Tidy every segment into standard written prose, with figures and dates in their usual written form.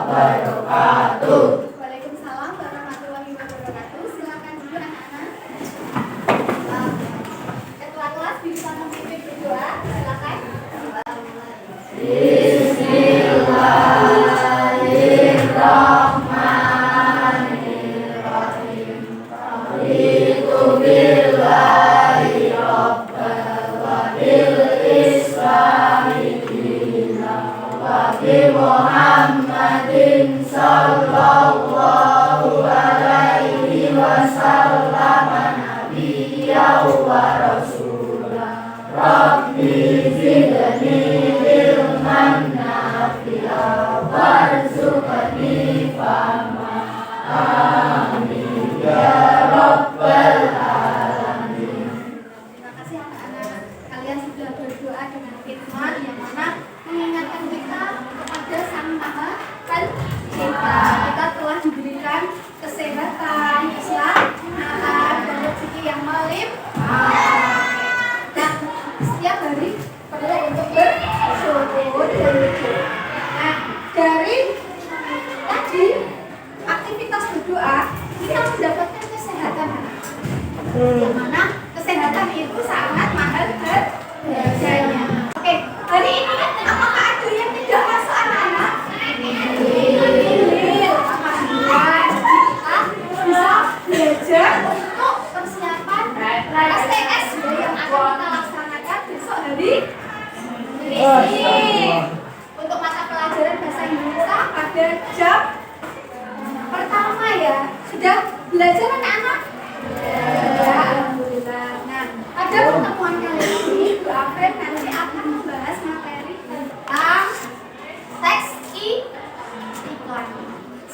wabarakatuh. Waalaikumsalam warahmatullahi wabarakatuh. Silakan dulu anak-anak. Ketua kelas bisa memimpin berdoa. Silakan. Bismillahirrahmanirrahim. Raditu billahi rabbal wa bil islami dinan wa bi Muhammadin sallallahu alaihi wasallam nabiyyan wa rasulah. Rabbi zidni ilman nafi'a warzuqni fahma. Amin ya rabbal alamin. Terima kasih anak-anak. Kalian sudah berdoa dengan khidmat yang mana mengingatkan kita kepada Sang Maha Pencipta. Kita telah diberikan kesehatan, keselamatan, dan rezeki yang melimpah. Dan setiap hari perlu untuk bersyukur dan berdoa. Nah, dari tadi aktivitas berdoa kita mendapatkan kesehatan. Yang mana kesehatan itu sangat mahal harganya. Oke, hari ini apakah ada yang tidak masuk anak-anak? Alhamdulillah, kita bisa belajar untuk persiapan STS yang akan kita laksanakan besok hari ini. Untuk mata pelajaran bahasa Indonesia pada jam pertama ya. Sudah belajar anak-anak? Ya, alhamdulillah. Nah, pada pertemuan kali ini Bu April nanti akan membahas materi tentang teks iklan.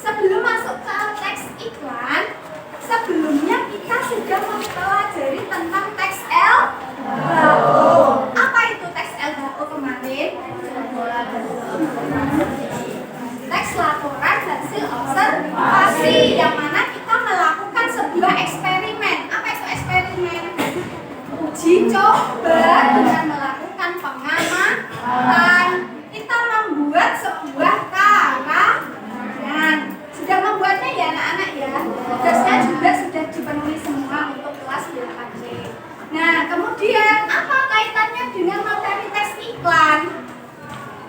Sebelum masuk ke teks iklan, sebelumnya kita sudah mempelajari tentang teks LHO. Apa itu teks LHO kemarin? Teks laporan hasil observasi, yang mana kita melakukan sebuah eksperimen. Apa itu eksperimen? Uji coba dengan melakukan pengamatan. Kita membuat sebuah karangan. Sudah membuatnya ya anak-anak ya. Tugasnya juga sudah dipenuhi semua untuk kelas 8C. Nah, kemudian apa kaitannya dengan materi teks iklan?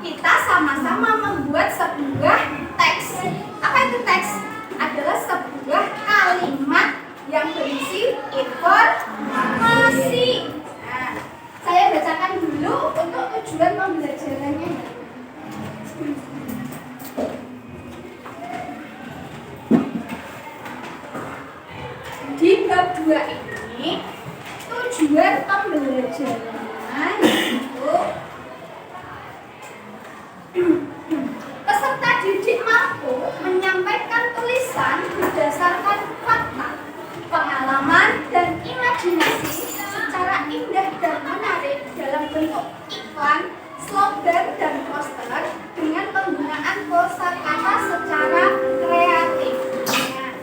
Kita sama-sama membuat sebuah teks. Apa itu teks? Adalah sebuah kalimat yang berisi informasi. Nah, saya bacakan dulu untuk tujuan pembelajarannya. Di bab 2 ini tujuan pembelajarannya yaitu peserta didik mampu menyampaikan tulisan berdasarkan fakta, pengalaman, dan imajinasi secara indah dan menarik dalam bentuk iklan, slogan, dan poster dengan penggunaan kosakata secara kreatif. Nah,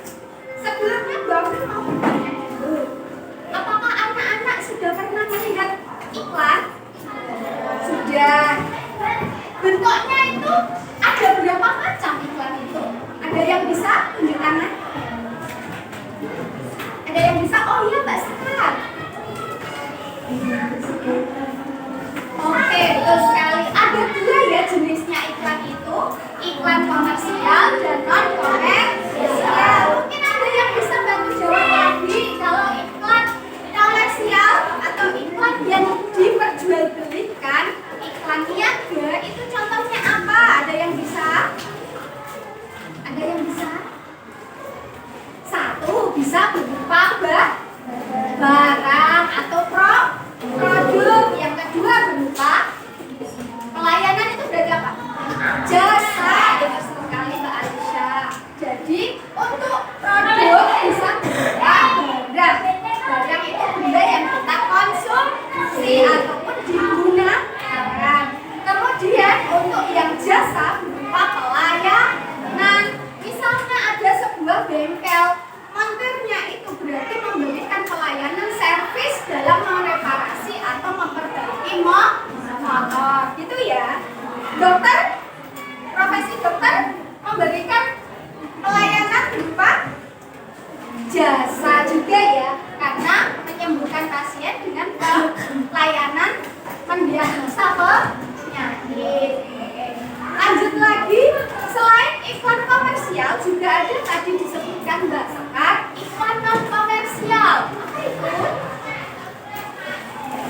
sebelumnya Bapak mau bertanya dulu, apakah anak-anak sudah pernah melihat iklan? Sudah. Bentuknya itu ada berapa macam iklan itu? Ada yang bisa tunjuk tangan? Ada yang bisa? Oh iya Mbak Sekar. Oke, betul sekali. Ada dua ya jenisnya iklan itu, iklan komersial dan non komersial. Mungkin ada yang bisa bantu jawab lagi kalau iklan komersial atau iklan yang diperjualbelikan, iklan niaga itu contohnya apa? Ada yang bisa? Ada yang bisa? iklan komersial juga ada tadi disebutkan Mbak Sekar, iklan non komersial. Apa itu?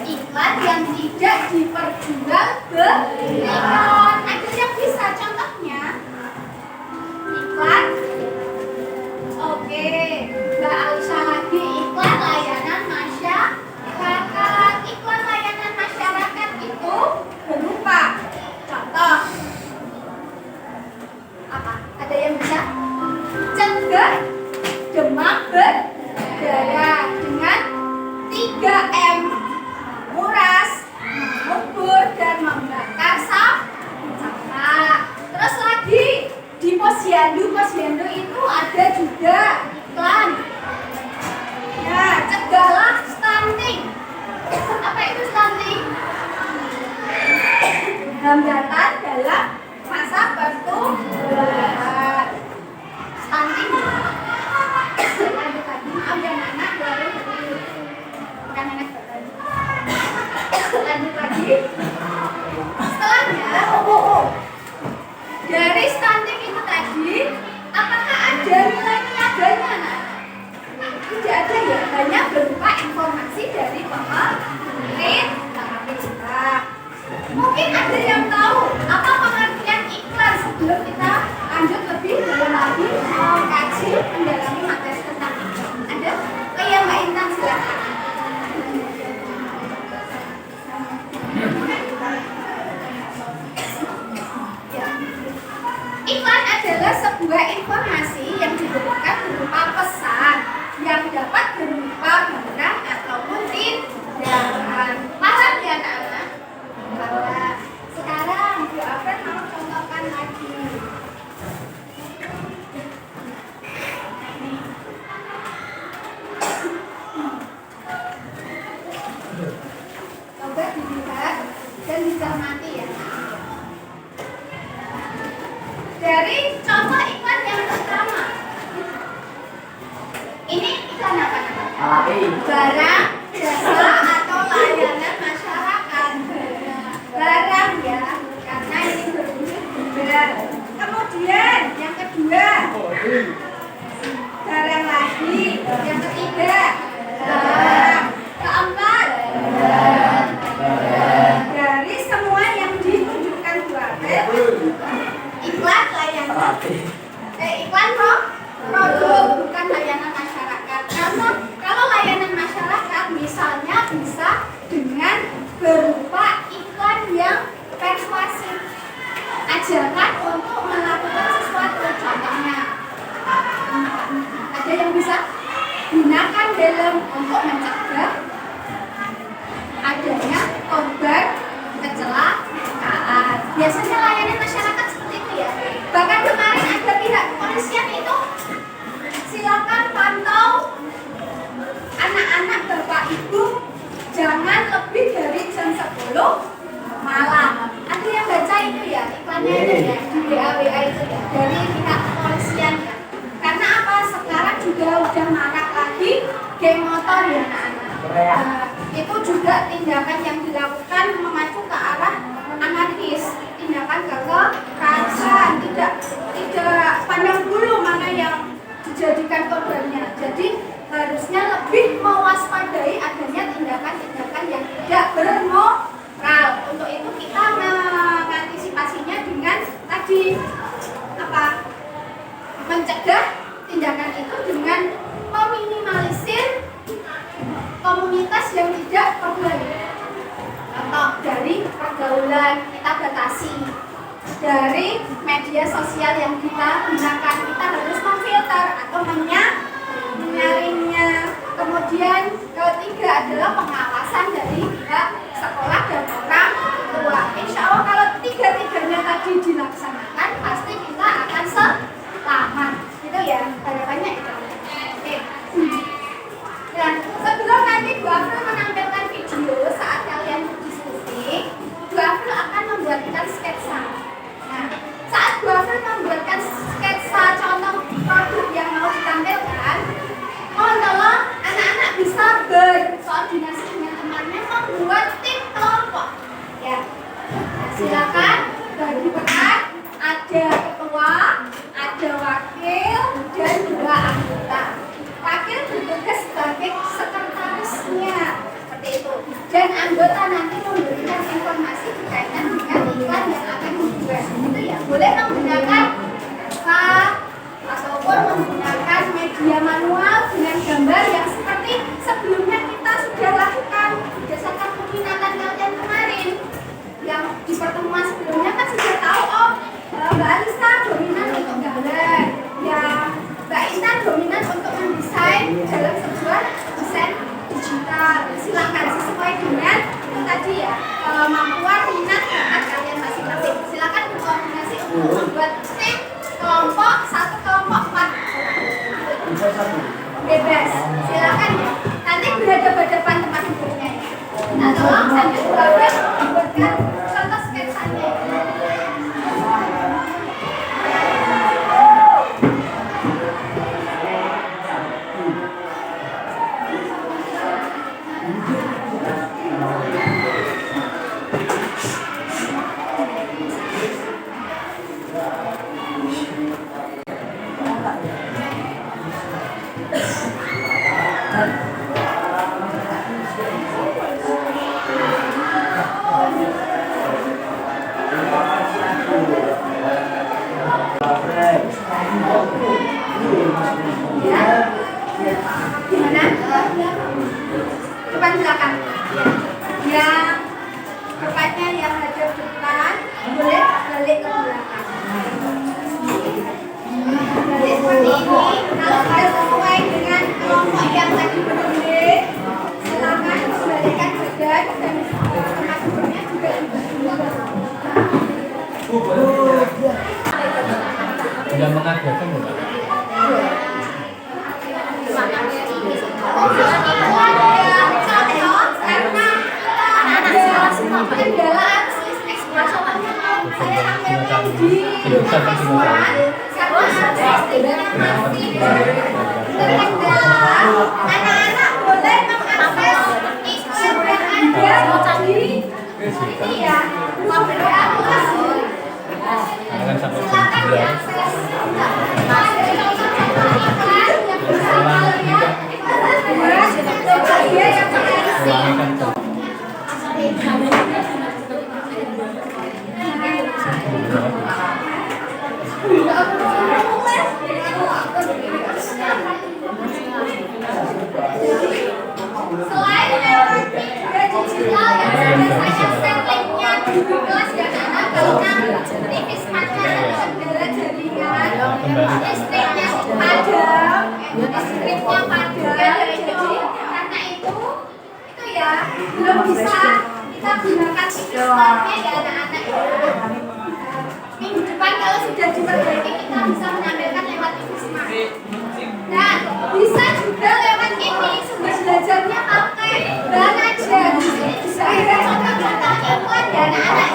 Iklan yang tidak diperjualbelikan. Ada yang bisa contohnya? Iklan. Oke, Mbak Alisa lagi iklan layanan masyarakat. Iklan layanan masyarakat itu berupa contoh apa? Ada yang bisa? Cegah demam berdarah dengan 3M, nguras, mengubur, dan membakar sampah. Terus lagi di posyandu itu ada juga iklan. Nah, cegahlah stunting. Apa itu stunting? Hambatan dalam masa pertumbuhan. Stunting. Maaf ya anak baru bukan anak baru. Lanjut lagi. Setelahnya, dari stunting itu tadi, apakah ada nilai niaganya, anak? Tidak ada ya, hanya berupa informasi dari pemerintah. Mungkin ada yang tahu apa pengertian iklan sebelum kita lanjut lebih dalam lagi mengkaji mendalami materi tentang iklan. Ada? Oh iya, Mbak Intan silakan. Iklan adalah sebuah informasi yang diberikan berupa pesan yang dapat berupa barang ataupun tindakan. Paham ya anak-anak? Paham. Sekarang Bu Afren mau contohkan lagi. Coba dilihat dan dicermati ya. Dari contoh iklan yang pertama, ini iklan apa? Barang, jasa, atau layanan masyarakat. Barang ya, karena ini berwujud barang. Kemudian yang kedua, barang lagi. Yang ketiga, barang. Keempat, dari semua yang ditunjukkan iklan layanan iklan produk bukan layanan masyarakat. Karena kalau layanan masyarakat misalnya bisa dengan berupa iklan yang persuasif, ajakan untuk melakukan sesuatu. Contohnya ada yang bisa gunakan helm untuk mencegah adanya korban kecelakaan. Biasanya layanan masyarakat seperti itu ya. Bahkan kemarin ada pihak kepolisian itu, silakan pantau anak-anak bapak ibu jangan lebih dari jam 10 malam. Ada yang baca itu ya, iklannya itu ya, di WA itu ya, dari pihak kepolisian ya. Karena apa? Sekarang juga udah marak lagi geng motor ya anak-anak. Itu juga tindakan yang dilakukan memacu ke arah anarkis, tindakan kekerasan, tidak pandang bulu mana yang dijadikan korbannya. Jadi harusnya lebih mewaspadai adanya tindakan-tindakan yang tidak bermoral. Untuk itu kita mengantisipasinya dengan tadi apa? Mencegah tindakan itu dengan meminimalisir komunitas yang tidak perbaiki. Contoh dari pergaulan kita batasi, dari media sosial yang kita gunakan kita harus memfilter atau menyaringnya. Kemudian ketiga adalah pengawasan dari pihak sekolah dan orang tua. Insya Allah kalau tiga-tiganya tadi dilaksanakan pasti kita akan selamat. Gitu ya, harapannya itu. Oke. Dan sebelum nanti Bu Afrul menampilkan video saat kalian berdiskusi, Bu Afrul akan membuatkan sketsa. Nah, saat Bu Afrul membuatkan sketsa contoh produk yang mau ditampilkan, teruji ya kemampuan minat bakat kalian masing-masing. Silakan berkoordinasi untuk membuat tim kelompok 1 kelompok 4. Bebas, silakan ya. Nanti berhadapan tempat duduknya ya. Nah, tolong sambil berhadapan buatkan contoh sketsanya. Gimana? Depan belakang. Yang depannya yang hadap depan boleh balik ke belakang. Jadi seperti ini. Kalau sudah sesuai dengan kelompok yang tadi berdiri, silakan kembalikan badan dan tempat duduknya juga diubah. Tidak mengagetkan bukan? Anak-anak boleh mengakses iklan yang ada di ini ya, memberi aplikasi. Karena kan sampai jam Silakan 9. diakses. Ada iklan yang bisa kalian buat bahagia yang berisi. Ulangi kan Selain lewat media digital yang sudah saya share linknya di kelas ya anak, karena TV smartphone itu adalah jaringan listriknya padam, listriknya padam, jadi karena itu ya belum bisa kita gunakan TV smartnya ya anak-anak. Minggu depan kalau sudah diperbaiki kita bisa menampilkan lewat TV smart. Dan bisa juga lewat ini sumber belajarnya pakai bahan ajar. Di sini bisa ada contoh-contoh iklan ya anak-anak.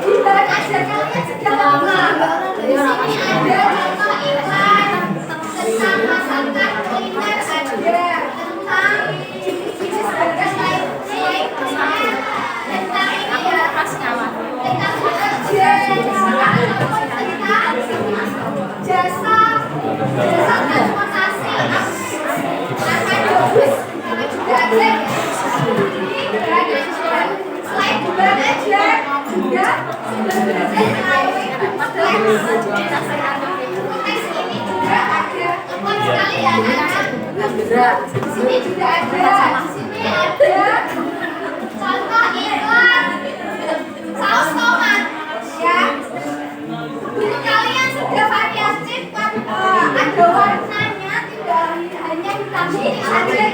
Di bahan ajar kalian sudah lengkap. Di sini ada contoh iklan tentang masakan kuliner ada, tentang jenis-jenis bahan lainnya, tentang ini ya, tentang bekerja, jasa transportasi, bus itu juga ada. Selain bahan ajar juga sudah belajar melalui tes ini juga ada. Teman sekali ya anak. Di sini juga ada. Di sini ada contoh iklan saus tomat ya. Guru kalian sudah variatif kan, ada warnanya, tidak hanya hitam ini saja.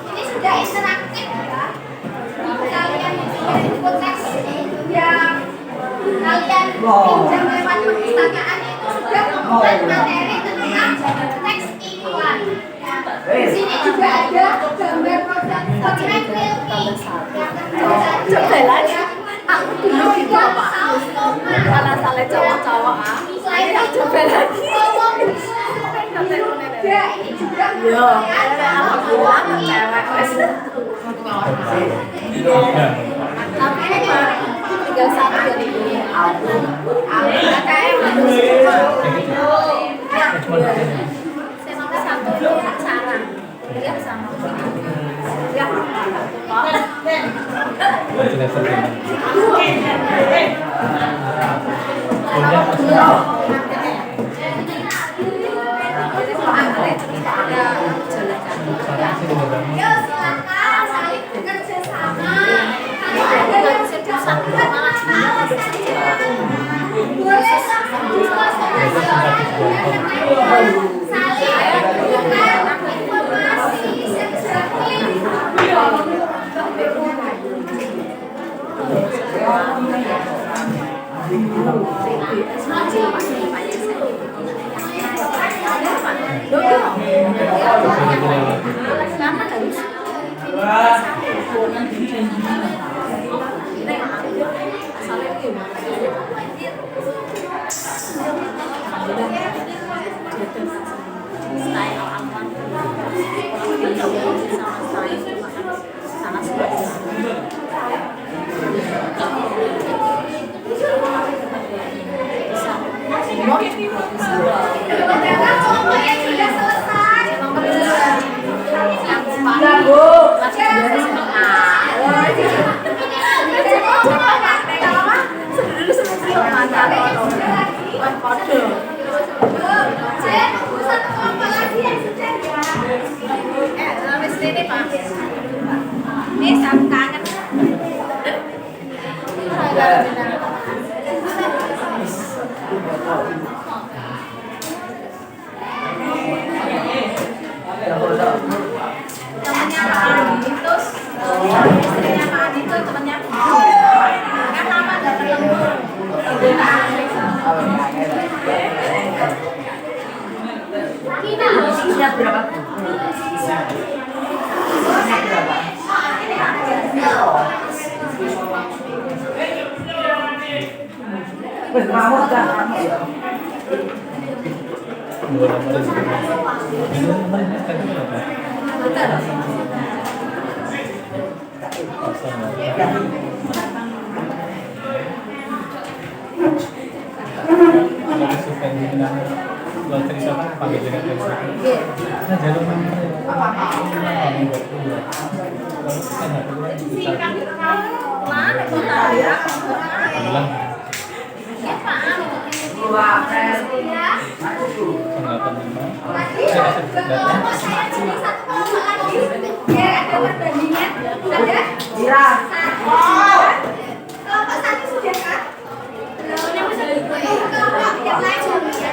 Ini sudah interaktif ya. Guru kalian itu teks yang kalian pinjam lewat perpustakaan itu sudah membuat materi tentang teks iklan. Di sini juga ada gambar produk potret milky yang coba lagi. Aku dulu gitu apa? Salah cowok-cowok saya coba lagi. Ya ini juga. Alhamdulillah cewek wes. Tapi tinggal satu dari ini. Kayak satu sarang. Ya sama. Ya. Yuk silakan saling bekerja sama. Kalau ada yang sedang buat malas saja, boleh langsung dikonsultasi saling memberikan informasi secara style aman sama style sana Ternyata kelompoknya sudah selesai. Satu kelompok lagi yang sudah ini satu kangen temennya Pak Aditus, istrinya Pak Aditus, temennya kan lama gak ketemu. Isinya berapa? Bermawar kan? Dua nomor itu. Dua nomor ini kan berapa? Kalau suka dengan luar cerita panggil dengan cerita. Nah jalur mana? Mana kota ya? Bilang Ya Pak. 2 April. tanggapan lima. lagi kelompok saya cuma satu kelompok lagi biar ada perbandingan. Ada Jirah. kelompok satu sudah kan? Belum. Kelompok yang lain belum ya.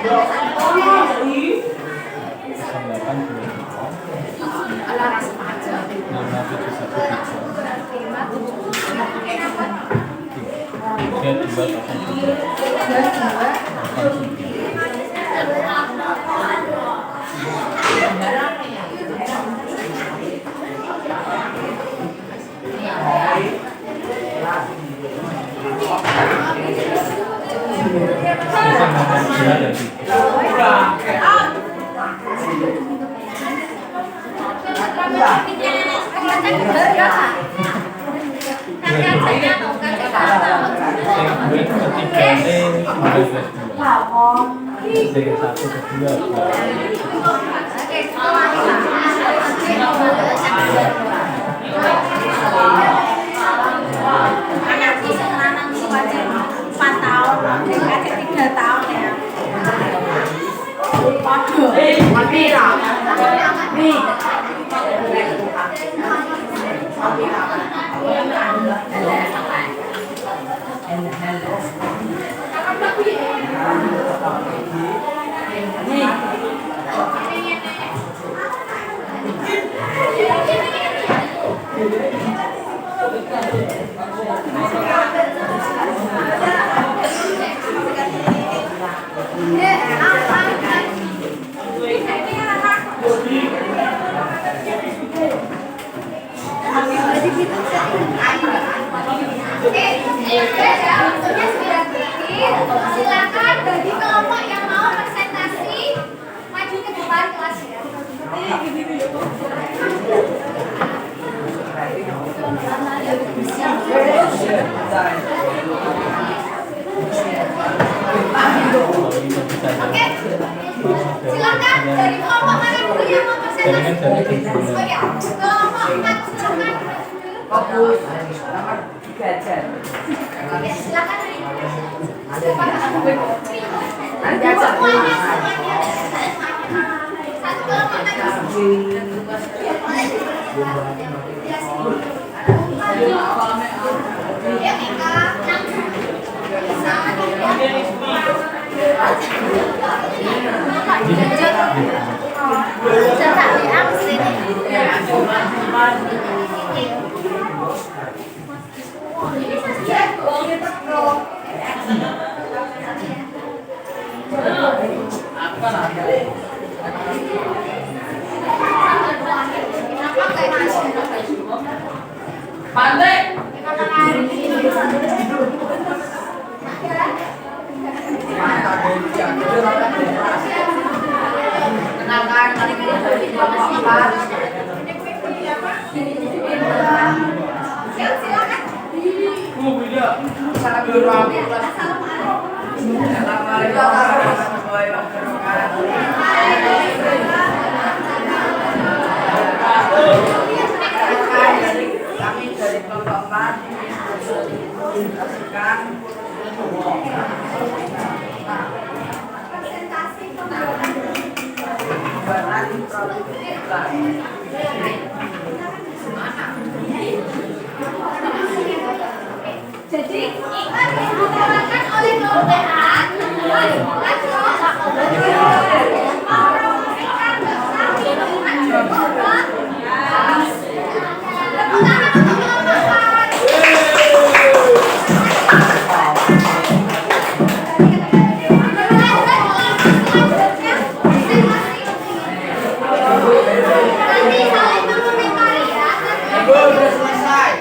Tanggapan Ala rasa aja. Anakku sekarang wajib 4 tahun, adik 3 tahun ya. Waduh, Mati lah. Nih. Silakan bagi kelompok yang mau presentasi maju ke depan kelas ya. Oke, silakan dari kelompok mana dulu yang mau presentasi? Oh ya, kelompok 4 silakan. Fokus. Nomor 3 aja. Oke, silakan. Nanti aja. Semuanya. Satu kelompok lagi. Ya, Mika. cetak WA sini. Pandai. Mana Kenalkan kami dari kelompok 4. Silakan. Kami dari kelompok 4 presentasikan Presentasi pembuatan. pembuatan produk iklan. Jadi iklan diselenggarakan oleh kelurahan, Udah selesai.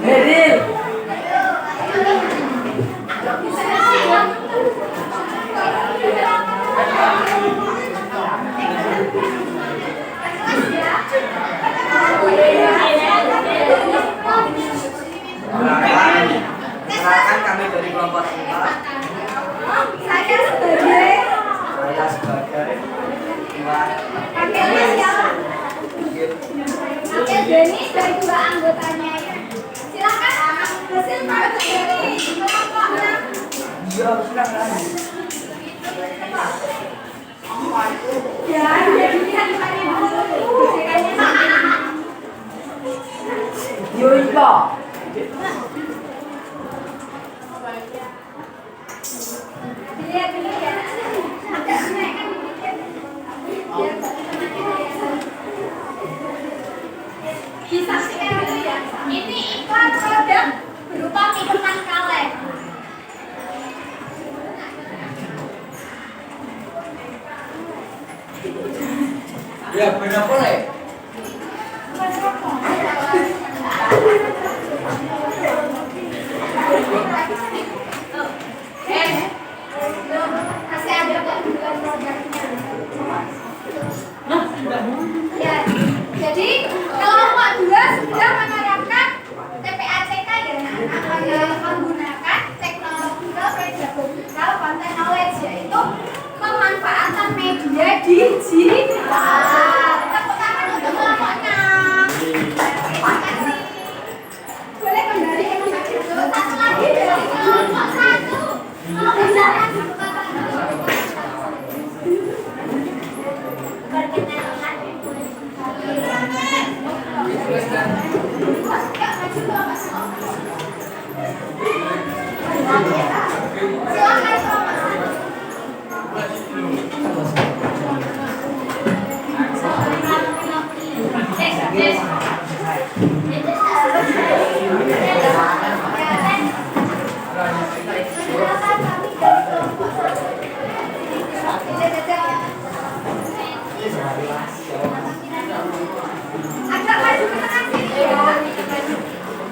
Heril. Silakan kami dari kelompok 4. Saya sebagai Saya sebagai Iwan. wakilnya siapa? Wakil Denis dan dua anggotanya. Silakan hasil produk dari kelompok 6. Iya, silakan. Ya, jadi lihat tadi dulu. Yo iya. Dilihat dulu ya. Agak dinaikkan dikit. Biar disaksikan dulu ya. Ini iklan produk berupa minuman kaleng. Ya, benar boleh. Kasih ada bulan produknya. Ya, jadi kelompok 2 sudah menerapkan TPACK ya, menggunakan teknological pedagogical content knowledge, yaitu pemanfaatan media digital. Tepuk tangan untuk kelompok 6. Terima kasih. Boleh kembali ke tempat duduk. Satu lagi dari kelompok 1. Kalau bisa tepuk tangan. Agak maju ke tengah sini ya.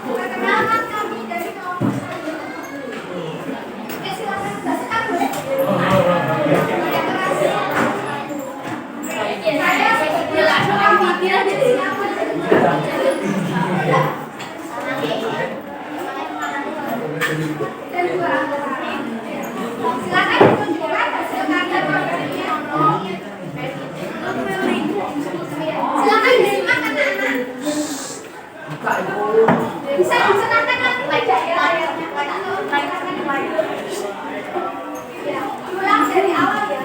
Perkenalkan kami dari kelompok 1. Oke, silakan bacakan boleh. Saya sebetulnya orang dia jadi siapa? Dan dua anggota. Silakan ditunjukkan hasil karya produknya. Silakan disimak anak-anak. Bisa disenangkan lagi pada layarnya. Ya, ulang dari awal ya.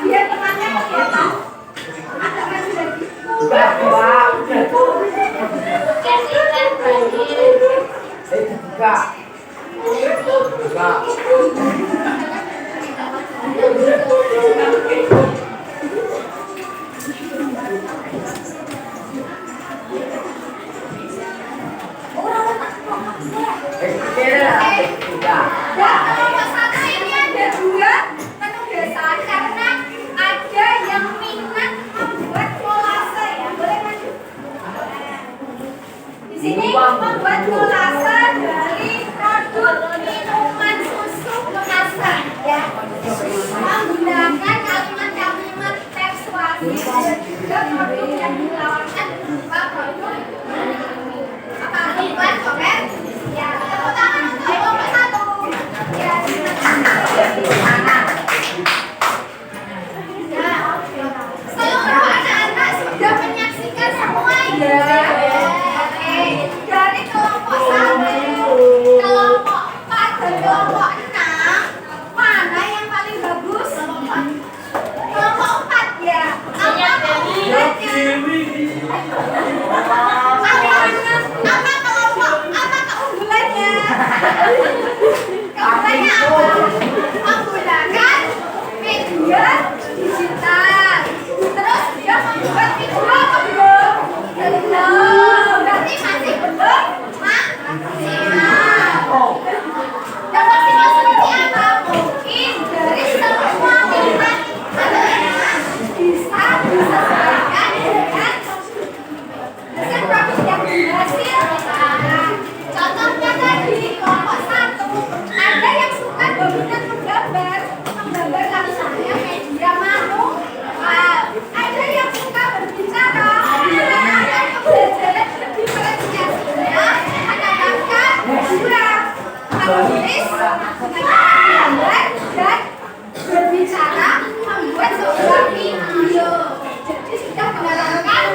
Biar temannya kelihatan. Agak maju lagi. sini membuat kolase dari produk minuman susu kemasan ya. Menggunakan kalimat-kalimat persuasif dan juga produk yang ditawarkan berupa produk apa iklan komen ya. Tepuk tangan untuk kelompok 1 ya. Seluruh anak-anak sudah menyaksikan semua ya. Oke, dari kelompok 1, kelompok 4 dan kelompok 6, mana yang paling bagus? Kelompok 4 ya. Apa keunggulannya? Keunggulannya apa? Menggunakan media digital. Terus dia membuat video apa belum? Belum. Berarti masih belum maksimal. Dan maksimal seperti apa? Mungkin dari semua minat anak bisa disesuaikan dengan hasil produk yang dihasilkan. Contohnya tadi kelompok 1 ada yang suka dominan menggambar langsungnya media manual. Ada yang suka berbicara, menggunakan pembelajaran diferensiasinya menambahkan dua menulis, menggambar dan berbicara membuat sebuah video. Jadi sudah menerapkan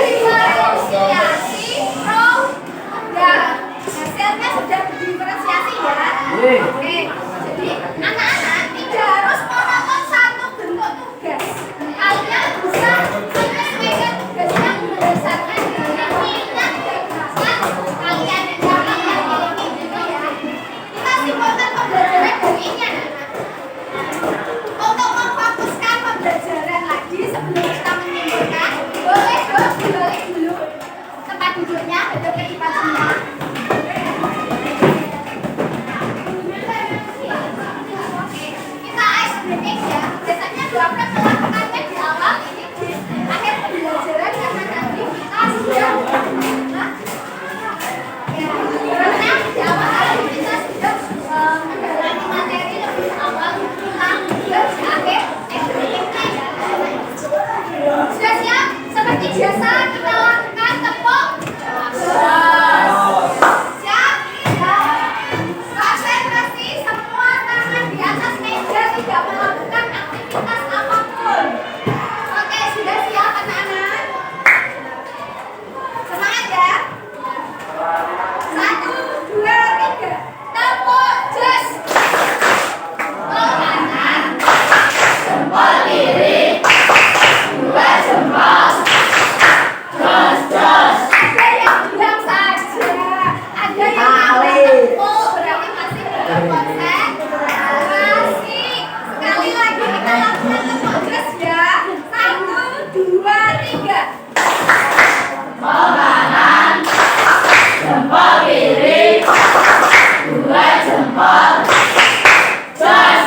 diferensiasi program. Hasilnya sudah berdiferensiasi ya. Oke, jadi anak-anak tidak harus monoton satu bentuk tugas. Kalian bisa menyesuaikan tugasnya berdasarkan dari minat dan bakat kalian yang kalian miliki gitu ya. Kita simpulkan pembelajaran dari ini anak-anak. Untuk memfokuskan pembelajaran lagi sebelum kita menyimpulkan, boleh dong dibalik dulu tempat duduknya, duduk ke depan semua. Kita ice breaking ya. Biasanya Bapak melakukannya di awal ini di akhir pembelajaran karena nanti kita sudah karena di awal hari kita sudah mendalami materi lebih awal kita di akhir ice breakingnya ya. Sudah siap? Seperti biasa kita lakukan tepuk. Siap? Konsentrasi semua tangan di atas meja, tidak melakukan aktivitas apapun. Oke, sudah siap anak-anak? Semangat ya. 1, 2, 3. Tepuk jos. Tepuk kanan. Jempol kiri. 2 jempol. Jos. Ada yang diam saja. Ada yang tepuk. Berarti masih belum konsentrasi. Sekali lagi kita lakukan tepuk jos ya. 1, 2, 3. Jempol kanan. Jempol kiri. 2 jempol. Jos.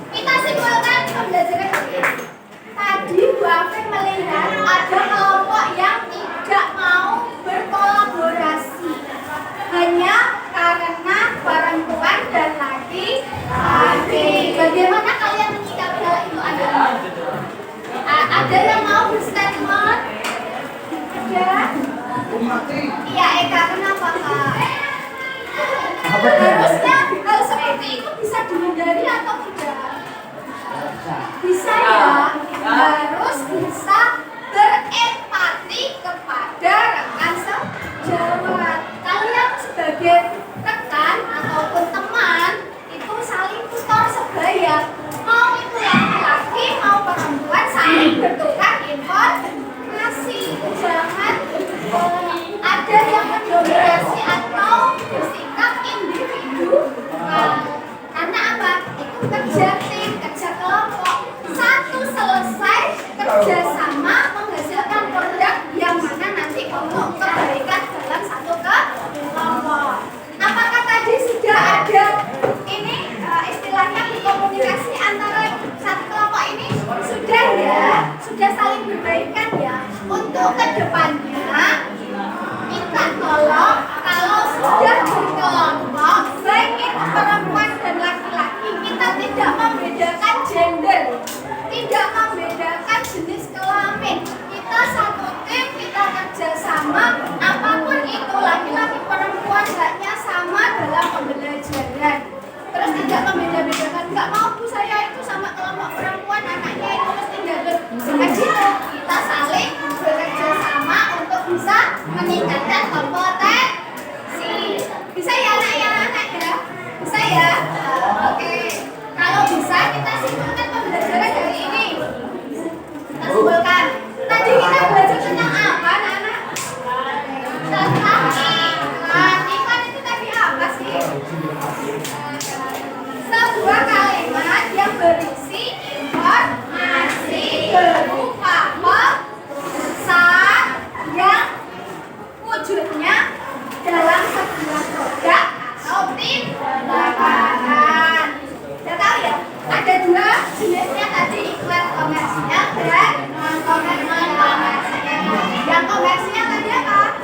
Kita simpulkan pembelajaran ini. Tadi Bu Afif melihat ada kelompok yang tidak mau berkolaborasi hanya karena perempuan dan laki-laki. Bagaimana kalian menyikapi hal itu anak-anak? Ada yang mau berstatement? Ada? Iya Eka, kenapa Kak? Harusnya hal seperti itu bisa dihindari atau tidak? Bisa ya, harus bisa berempati kepada rekan sejawat. Kalian sebagai rekan ataupun teman itu saling tutor sebaya. Mau itu laki-laki, mau perempuan, saling bertukar informasi. Jangan ada yang mendominasi atau bersikap individu. Karena apa? Itu kerja tim, kerja kelompok. Satu selesai, kerja sama sudah saling berbaikan ya. Untuk kedepannya kita tolong kalau sudah berkelompok baik itu perempuan dan laki-laki, kita tidak membedakan gender, tidak membedakan jenis kelamin. Kita satu tim, kita kerjasama, apapun itu laki-laki perempuan haknya sama dalam pembelajaran. Terus tidak membeda-bedakan, nggak mau bu saya itu sama kelompok perempuan anaknya itu mesti jalur seperti itu. Kita saling bekerja sama untuk bisa meningkatkan kompetensi. Bisa ya anak ya bisa ya. Oke. Kalau bisa kita simpulkan pembelajaran hari ini. Kita simpulkan. Tadi kita belajar tentang apa anak-anak? Tentang iklan. Iklan itu tadi apa sih? Sebuah kalimat yang berisi informasi berupa pesan yang wujudnya dalam sebuah produk atau tindakan. Sudah tahu ya? Ada dua jenisnya tadi, iklan komersial dan non komersial. Yang komersial tadi apa?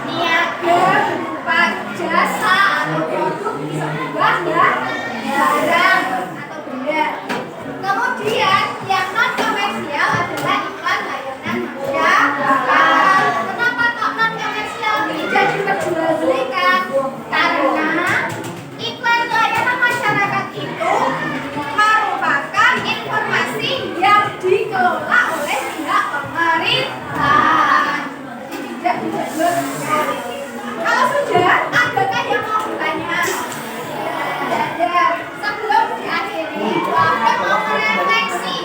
Niaga berupa jasa atau produk sebuah barang atau benda. Kemudian yang non komersial adalah iklan layanan masyarakat. Kenapa kok non komersial tidak diperjualbelikan? Karena iklan layanan masyarakat itu merupakan informasi yang dikelola oleh pihak pemerintahan. Jadi tidak diperjualbelikan. Kalau sudah, adakah yang mau bertanya? Ada. Sebelum diakhiri, Bapak mau merefleksi.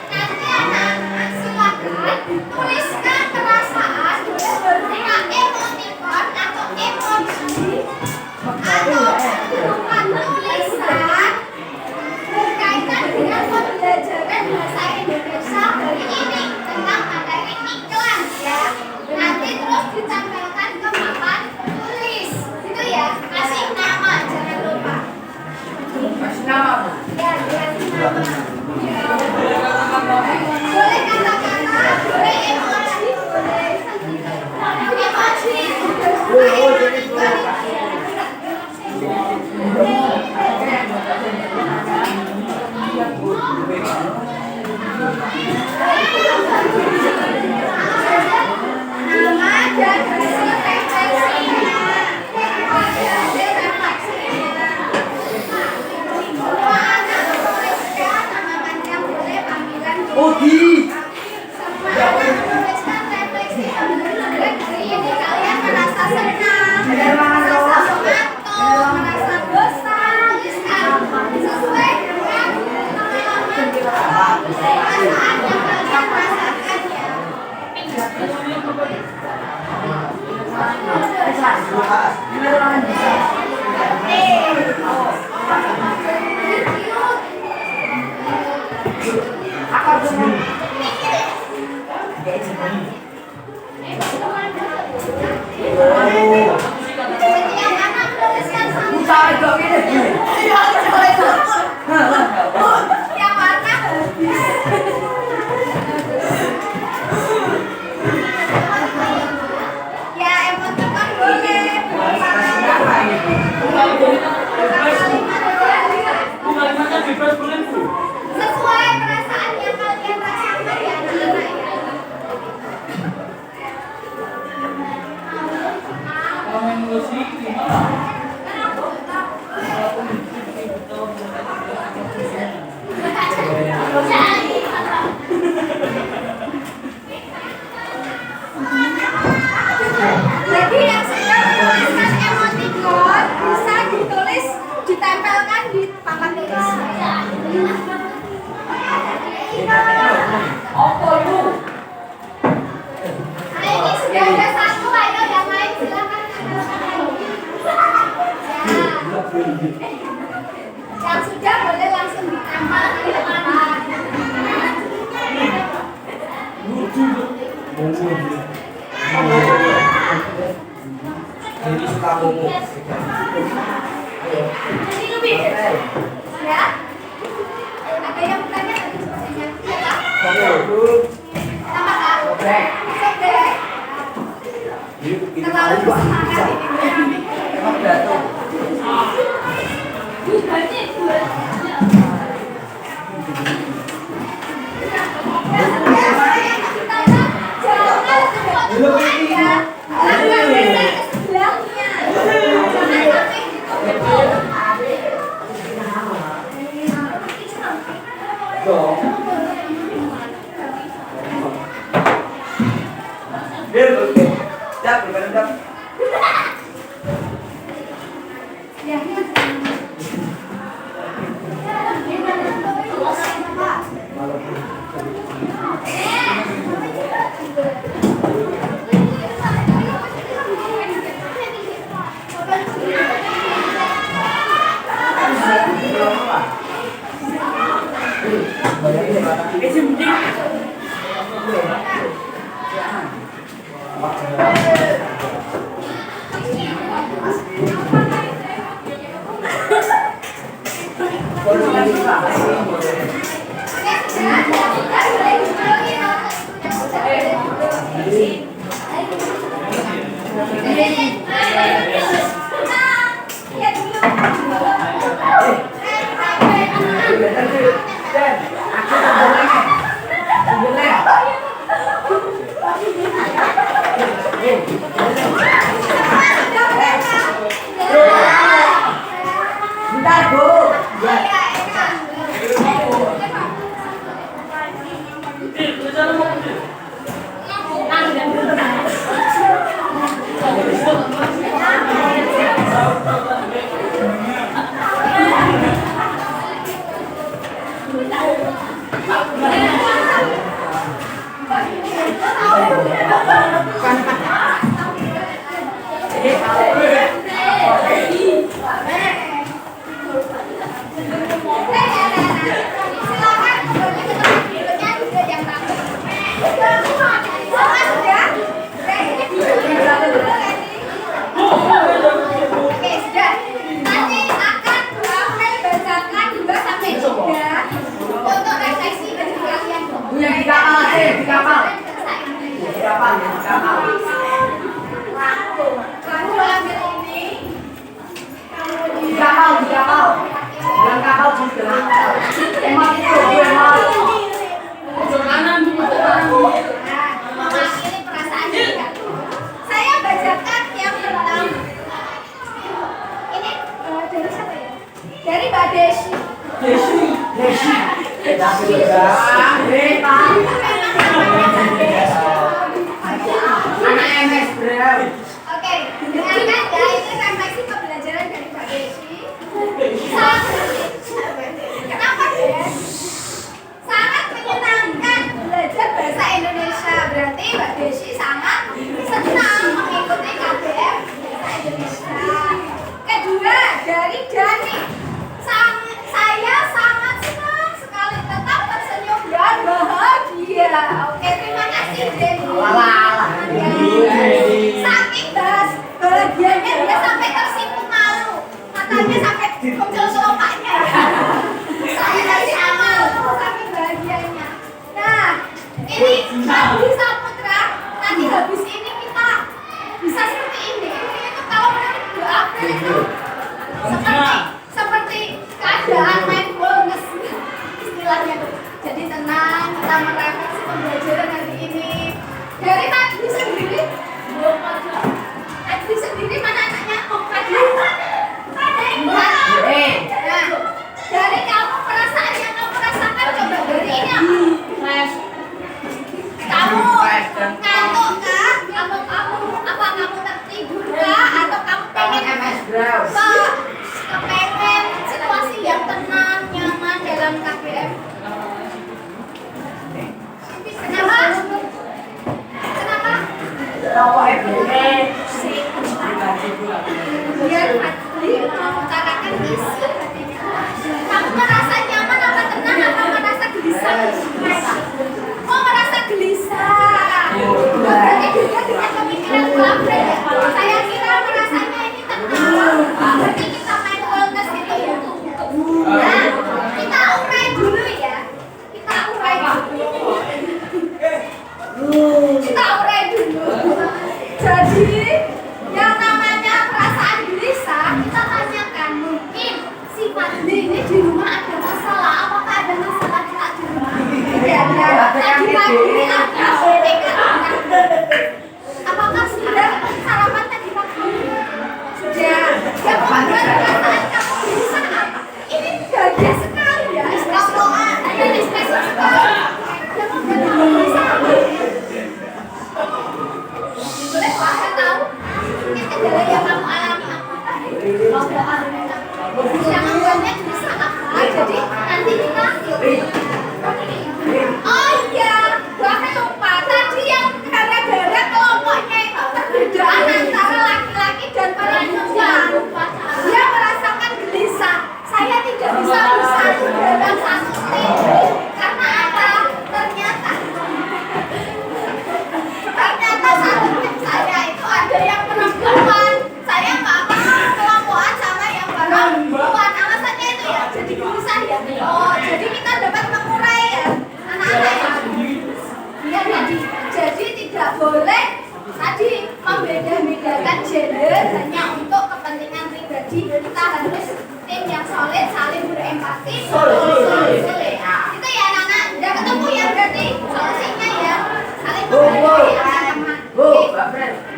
Nanti anak-anak silakan tuliskan perasaan berupa emoticon atau emoji atau berupa tulisan berkaitan dengan pembelajaran bahasa Indonesia hari ini tentang materi iklan ya. Nanti terus ditempelkan ke papan tulis, gitu ya. Kasih nama, jangan lupa. Kasih nama bu. Ya, kasih nama. Boleh kata-kata, boleh emoji, boleh nama dan hasil refleksinya. Hasil refleksinya. Semua anak tuliskan nama panjang, boleh panggilan Odi. Semua anak tuliskan refleksi pembelajaran hari ini. Kalian merasa senang, merasa mengantuk, merasa bosan, tuliskan sesuai dengan pengalaman perasaan yang kalian rasakan ya. Setiap anak menuliskan satu yang warna habis. Ya emoticon boleh. Sesuai perasaan yang kalian rasakan ya anak-anak ya. Jadi yang sudah menuliskan emoticon bisa ditulis, ditempelkan di papan tulis. Nah, ini sudah ada satu, ayo yang lain silakan. Yang sudah boleh langsung ditempel di depan. Jadi suka ngomong. Ya? Ada yang bertanya tadi sepertinya? Nama Kak? Sobek. Terlalu bersemangat ini. Emang jatuh. Kepengen situasi yang tenang, nyaman dalam KBM. Kenapa? Kenapa? Biar Fadli mengutarakan isi hatinya. Kamu merasa nyaman apa tenang apa merasa gelisah? Oh, merasa gelisah. Berarti juga dengan pemikiran Fadli. Saya kira merasanya ini tenang. Berarti kita main wellness itu ya. Nah, kita urai dulu ya. Kita urai dulu. Yang membuat perasaan kamu gelisah apa? Ini bahagia sekali ya. Rokokan, ada ekspresi sekali. Yang membuat kamu gelisah apa? Boleh saya tahu? Mungkin kendala yang kamu alami apa? Rokokan. Yang membuatnya gelisah apa? Jadi nanti kita. Oh iya, bahkan lupa tadi yang gara-gara kelompoknya itu perbedaan antara laki-laki dan perempuan. Dia merasakan gelisah. Saya tidak bisa bersatu dalam satu tim. Karena apa? Ternyata satu tim saya itu ada yang perempuan. Saya nggak pernah kelompokan sama yang perempuan. Alasannya itu ya, jadi gelisah ya. Oh, jadi kita dapat mengurai ya. Ya jadi tidak boleh tadi membeda-bedakan gender hanya untuk kepentingan pribadi. Kita harus tim yang solid, saling berempati, solid. Itu ya anak-anak, udah ketemu ya berarti solusinya ya, saling menghargai teman.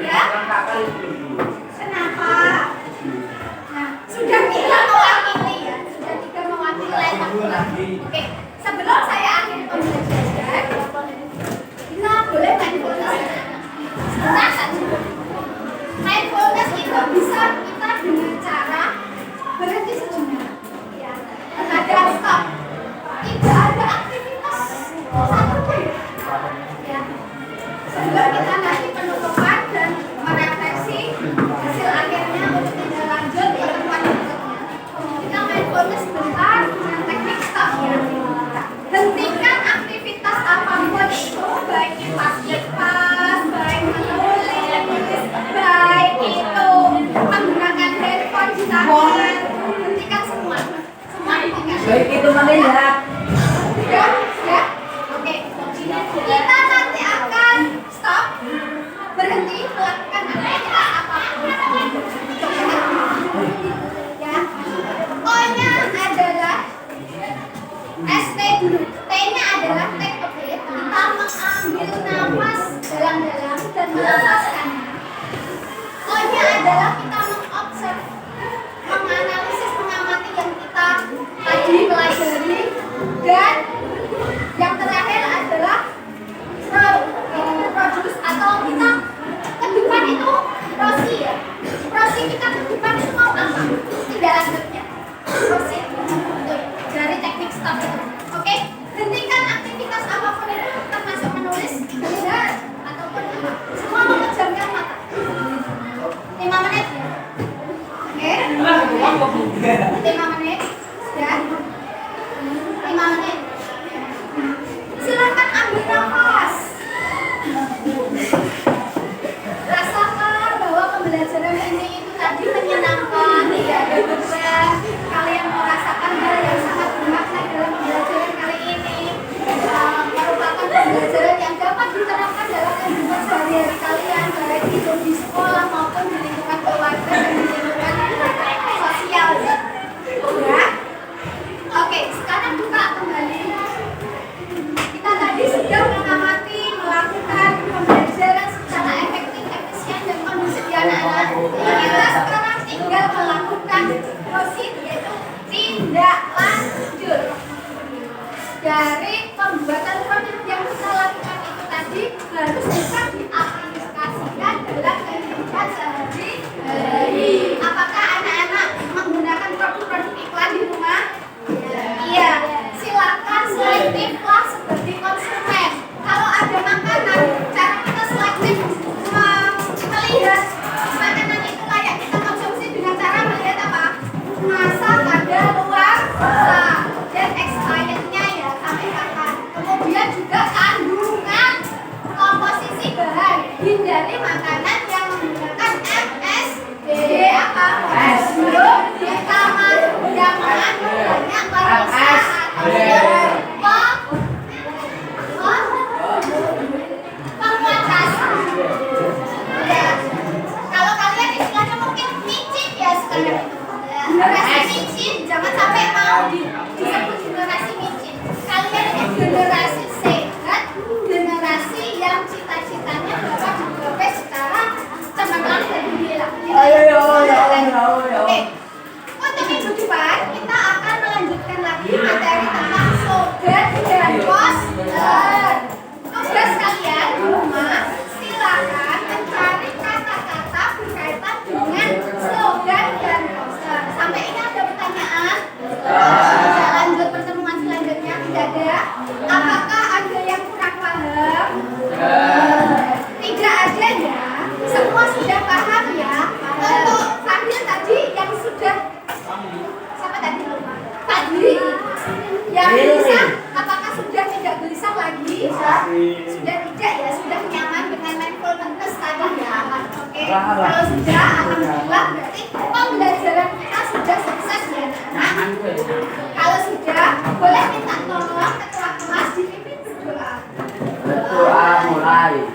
Ya. Kenapa? Nah, sudah tiga mewakili ya, sudah tiga mewakili lain laki-laki. Oke, sebelum saya akhiri pembelajaran, kita boleh mindfulness sebentar saja. Mindfulness itu bisa kita dengan cara berhenti sejenak. Ya, ada stop. Tidak ada aktivitas satupun. Ya, sebelum kita nanti penutupan dan merefleksi hasil akhirnya untuk tindak lanjut di tempat berikutnya. Kita mindfulness sebentar dengan teknik stop ya. Hentikan aktivitas apapun itu, baik kipas, baik menulis, baik itu menggunakan handphone di tangan. Hentikan semua hentikan. Baik itu melihat. Ya, oke. Kita nanti akan stop, berhenti melakukan aktivitas apapun. Ya, O-nya adalah ST dulu. T-nya adalah take a breath. Kita mengambil napas dalam-dalam dan melepaskannya. O-nya adalah kita mengobserv, menganalisis, mengamati yang kita tadi pelajari. Dan yang terakhir adalah produce atau kita ke depan itu prosi ya. Prosi kita ke depan itu mau apa? Tidak lanjutnya. Prosi dari teknik stop itu. Oke, hentikan aktivitas apapun itu, termasuk menulis, belajar ataupun apa. Semua memejamkan mata. 5 menit ya. Oke. 5 menit. Ya. 5 menit. Silakan ambil nafas. Rasakan bahwa pembelajaran ini itu tadi menyenangkan, tidak ada beban. Kalian merasakan hal yang sangat bermakna dalam pembelajaran kali ini. Merupakan pembelajaran yang dapat diterapkan dalam kehidupan sehari-hari kalian, baik itu di sekolah maupun di lingkungan keluarga dan di lingkungan sosial. Ya. Oke, sekarang buka kembali. Kita tadi sudah mengambil kalau sudah alhamdulillah berarti pembelajaran kita sudah sukses ya anak-anak. Kalau sudah boleh minta tolong ketua kelas dipimpin berdoa. Berdoa mulai.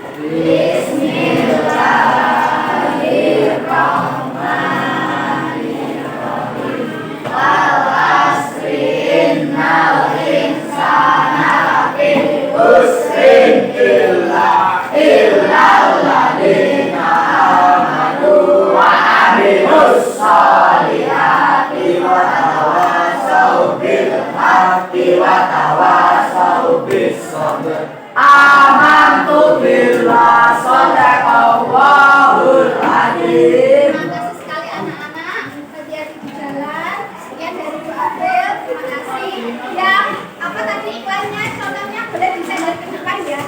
Amantu billah sadaqallahul adzim. Terima kasih sekali anak-anak. Hati-hati di jalan. Sekian dari Bu April. Terima kasih. Yang apa tadi iklannya? Contohnya boleh disender ke depan ya.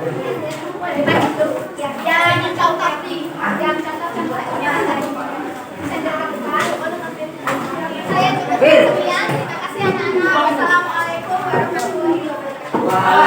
Boleh itu. Ya, yang contoh nih. Yang contoh-contohnya tadi. Disender ke depan. Saya cukup sekian. Terima kasih anak-anak. Wassalamualaikum warahmatullahi wabarakatuh.